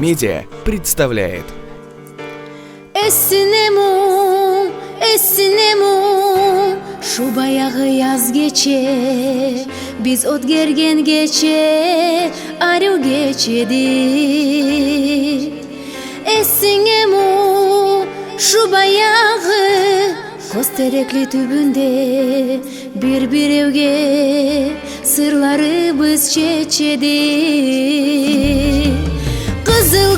Медиа представляет Эссинему, шу баягы яз кече, биз от керген кече, ару кечеди. Эссинему, шу баягы коз терекли түбүндө бир-бирөөгө сырларыбыз чечеди. Kızıl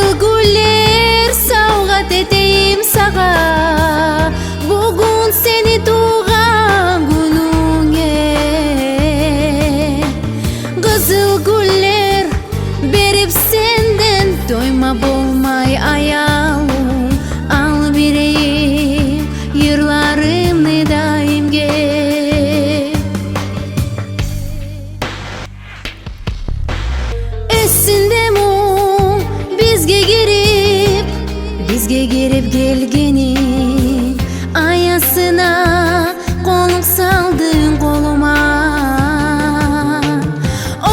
güller savgat edeyim sağa, bugün seni tuğan gününe. Kızıl güller berip senden doyma bolmay ayalım, al bireyim yırlarımны daimge. Essindemu bizge girip gelgenin ayasına koluk saldın koluma.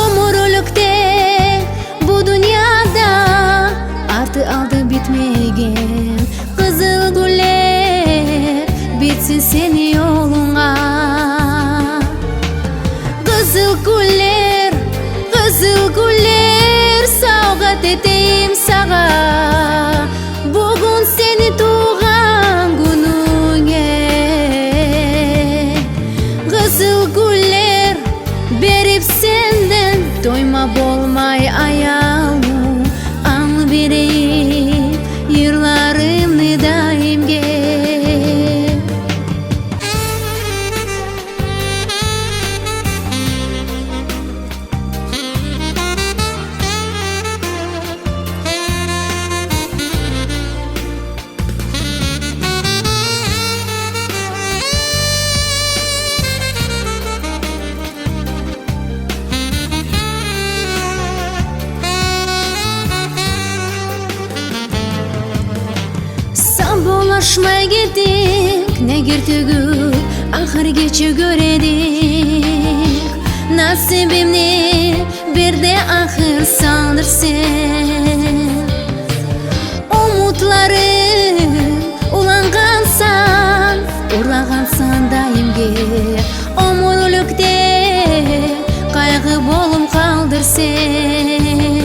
Omurulukte bu dünyada artı aldı bitmegen kızıl güller bitsin seni yoluna. Kızıl güller savgat edeyim sağa, bugün seni tuğan gününe. Kızıl güller berip senden doyma bolmay ayalım, al bireyim yırlarımны daimge. Bolaşmay gittik, ne girtügü ahır geçe göredik. Nasibimni bir de ahır sandır sen. Umutlarım ulangansan, urlagansan daimge. Omurulukte kaygı bolum kaldır sen.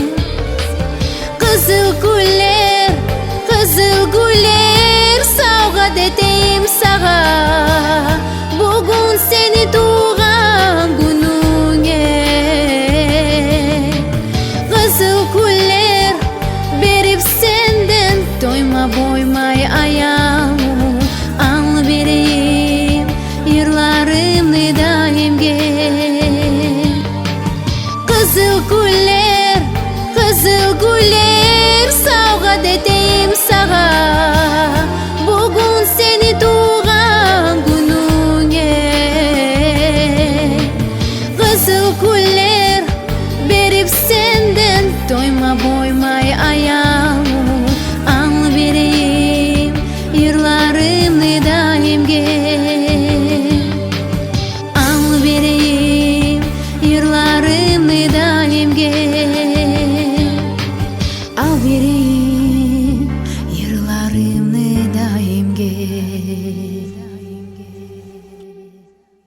Kızıl güller savgat edeyim sağa, bugün seni tuğan gününe. Kızıl güller berip senden doyma boymay ayalım, al bireyim yırlarımны daimge. Kızıl güller savgat edeyim sağa, bugün seni tuğan gününe. Kızıl güller berip senden doyma boymay ayağım.